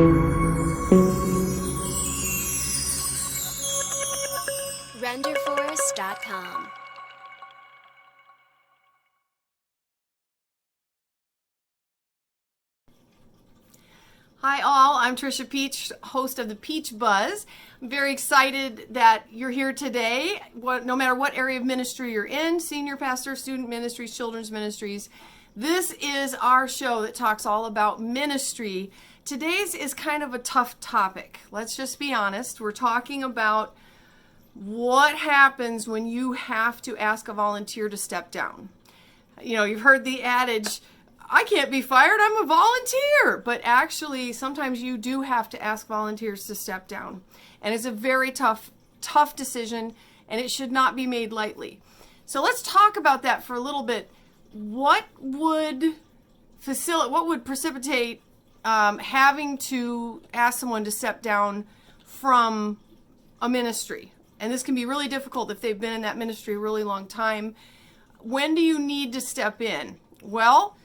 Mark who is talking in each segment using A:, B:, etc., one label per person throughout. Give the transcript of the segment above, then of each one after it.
A: renderforest.com.
B: Hi all, I'm Trisha Peach, host of the Peach Buzz. I'm very excited that you're here today. No matter what area of ministry you're in, senior pastor, student ministries, children's ministries, this is our show that talks all about ministry. Today's is kind of a tough topic. Let's just be honest. We're talking about what happens when you have to ask a volunteer to step down. You know, you've heard the adage, I can't be fired, I'm a volunteer. But actually, sometimes you do have to ask volunteers to step down. And it's a very tough decision, and it should not be made lightly. So let's talk about that for a little bit. What would precipitate having to ask someone to step down from a ministry? And this can be really difficult if they've been in that ministry a really long time. When do you need to step in? Well,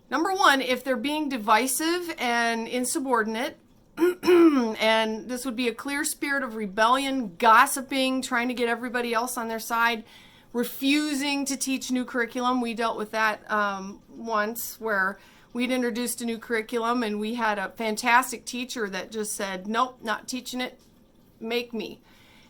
B: number one, if they're being divisive and insubordinate, and this would be a clear spirit of rebellion, gossiping, trying to get everybody else on their side, refusing to teach new curriculum. We dealt with that once where we'd introduced a new curriculum and we had a fantastic teacher that just said, nope, not teaching it, make me.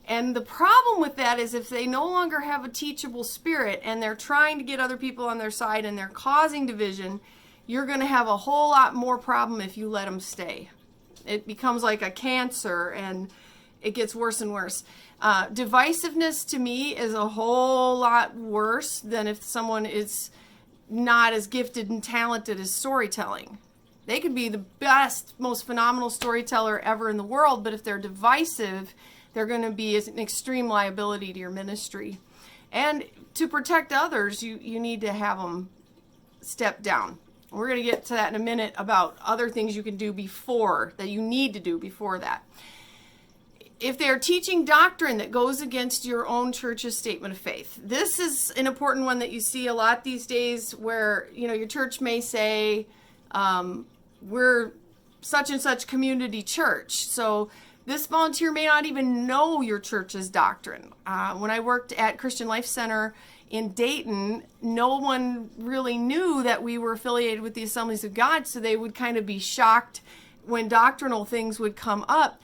B: And the problem with that is if they no longer have a teachable spirit and they're trying to get other people on their side and they're causing division, you're going to have a whole lot more problem if you let them stay. It becomes like a cancer and it gets worse and worse. Divisiveness to me is a whole lot worse than if someone is not as gifted and talented as storytelling. They could be the best, most phenomenal storyteller ever in the world, but if they're divisive, they're going to be an extreme liability to your ministry. And to protect others, you need to have them step down. We're going to get to that in a minute about other things you can do that you need to do before that. If they're teaching doctrine that goes against your own church's statement of faith, this is an important one that you see a lot these days where, your church may say, we're such and such community church. So this volunteer may not even know your church's doctrine. When I worked at Christian Life Center in Dayton, no one really knew that we were affiliated with the Assemblies of God, so they would kind of be shocked when doctrinal things would come up.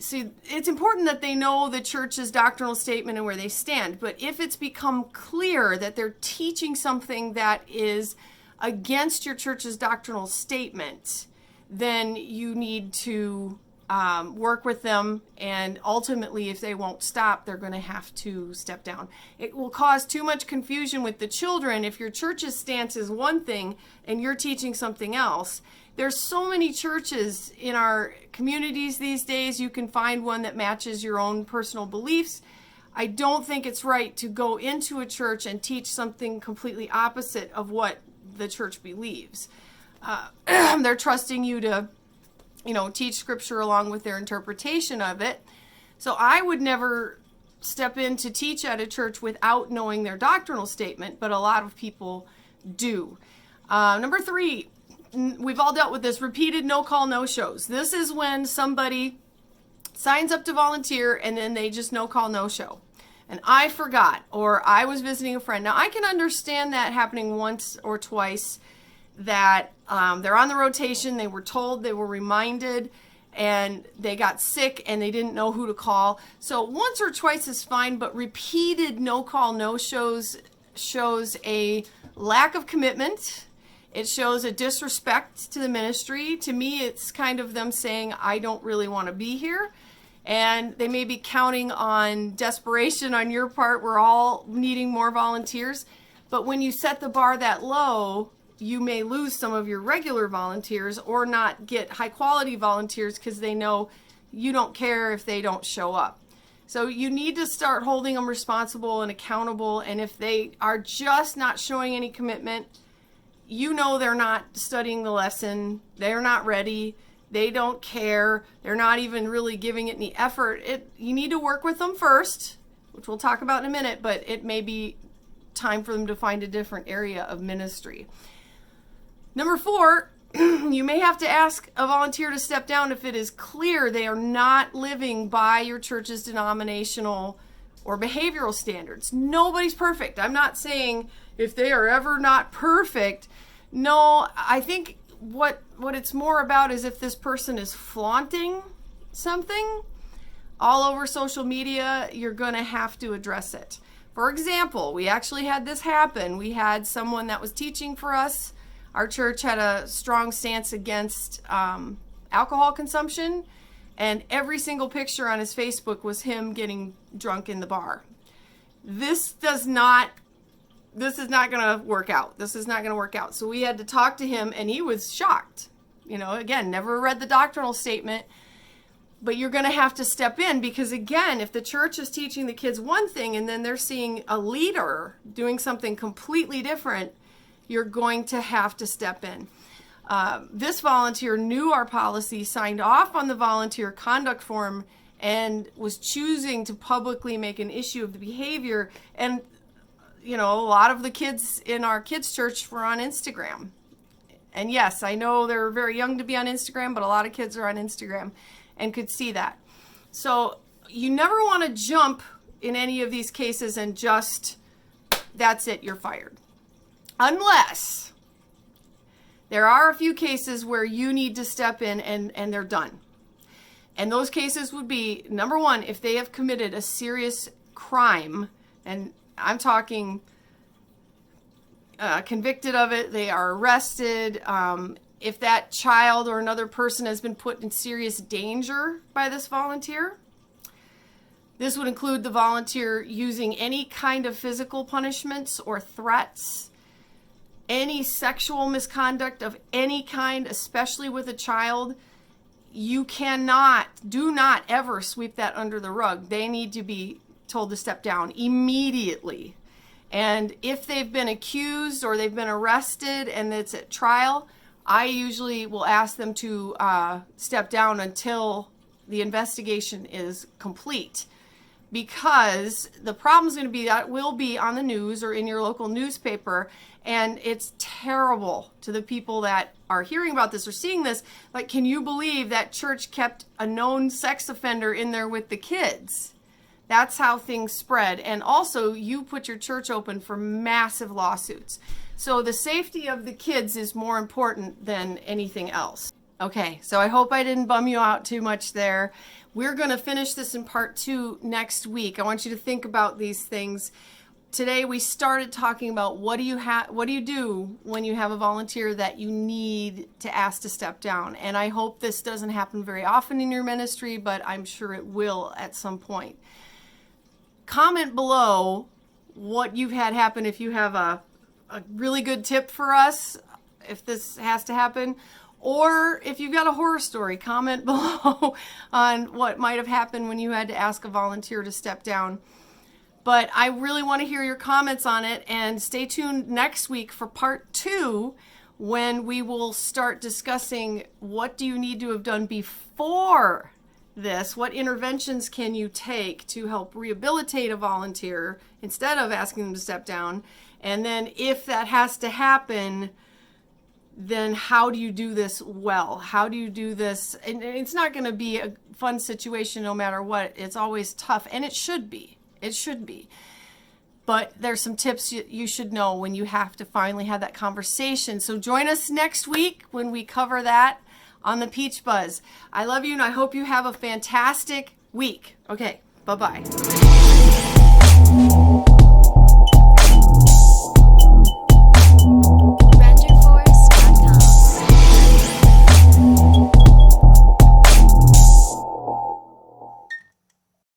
B: See, it's important that they know the church's doctrinal statement and where they stand, but if it's become clear that they're teaching something that is against your church's doctrinal statement, then you need to work with them, and ultimately if they won't stop, they're going to have to step down. It will cause too much confusion with the children if your church's stance is one thing and you're teaching something else. There's so many churches in our communities these days. You can find one that matches your own personal beliefs. I don't think it's right to go into a church and teach something completely opposite of what the church believes. They're trusting you to teach scripture along with their interpretation of it. So I would never step in to teach at a church without knowing their doctrinal statement, but a lot of people do. Number 3, we've all dealt with this, repeated no-call, no-shows. This is when somebody signs up to volunteer and then they just no-call, no-show. And I forgot, or I was visiting a friend. Now, I can understand that happening once or twice, that they're on the rotation, they were told, they were reminded, and they got sick and they didn't know who to call. So once or twice is fine, but repeated no-call, no-shows shows a lack of commitment. It shows a disrespect to the ministry. To me, it's kind of them saying, I don't really want to be here. And they may be counting on desperation on your part. We're all needing more volunteers. But when you set the bar that low, you may lose some of your regular volunteers or not get high quality volunteers because they know you don't care if they don't show up. So you need to start holding them responsible and accountable. And if they are just not showing any commitment, they're not studying the lesson, they're not ready, they don't care, they're not even really giving it any effort. You need to work with them first, which we'll talk about in a minute, but it may be time for them to find a different area of ministry. Number 4, you may have to ask a volunteer to step down if it is clear they are not living by your church's denominational or behavioral standards. Nobody's perfect. I'm not saying if they are ever not perfect. No, I think what it's more about is if this person is flaunting something all over social media, you're going to have to address it. For example, we actually had this happen. We had someone that was teaching for us. Our church had a strong stance against alcohol consumption, and every single picture on his Facebook was him getting drunk in the bar. This is not going to work out. This is not going to work out. So we had to talk to him, and he was shocked. Again, never read the doctrinal statement, but you're going to have to step in because, again, if the church is teaching the kids one thing and then they're seeing a leader doing something completely different, you're going to have to step in. This volunteer knew our policy, signed off on the volunteer conduct form, and was choosing to publicly make an issue of the behavior. And, a lot of the kids in our kids' church were on Instagram. And yes, I know they're very young to be on Instagram, but a lot of kids are on Instagram and could see that. So you never want to jump in any of these cases and just, that's it, you're fired. Unless there are a few cases where you need to step in and they're done. And those cases would be, number one, if they have committed a serious crime, and I'm talking convicted of it, they are arrested, if that child or another person has been put in serious danger by this volunteer. This would include the volunteer using any kind of physical punishments or threats, any sexual misconduct of any kind, especially with a child. You do not ever sweep that under the rug. They need to be told to step down immediately. And if they've been accused or they've been arrested and it's at trial, I usually will ask them to step down until the investigation is complete. Because the problem is going to be that will be on the news or in your local newspaper, and it's terrible to the people that are hearing about this or seeing this. Like, can you believe that church kept a known sex offender in there with the kids? That's how things spread. And also, you put your church open for massive lawsuits. So the safety of the kids is more important than anything else. Okay, so I hope I didn't bum you out too much there. We're going to finish this in part 2 next week. I want you to think about these things. Today we started talking about what do you do when you have a volunteer that you need to ask to step down. And I hope this doesn't happen very often in your ministry, but I'm sure it will at some point. Comment below what you've had happen if you have a really good tip for us, if this has to happen. Or if you've got a horror story, comment below on what might have happened when you had to ask a volunteer to step down. But I really want to hear your comments on it, and stay tuned next week for part 2, when we will start discussing what do you need to have done before this, what interventions can you take to help rehabilitate a volunteer instead of asking them to step down, and then if that has to happen, then how do you do this well? How do you do this? And it's not going to be a fun situation no matter what. It's always tough, and it should be. It should be. But there's some tips you should know when you have to finally have that conversation. So join us next week when we cover that on the Peach Buzz. I love you, and I hope you have a fantastic week. Okay, bye-bye.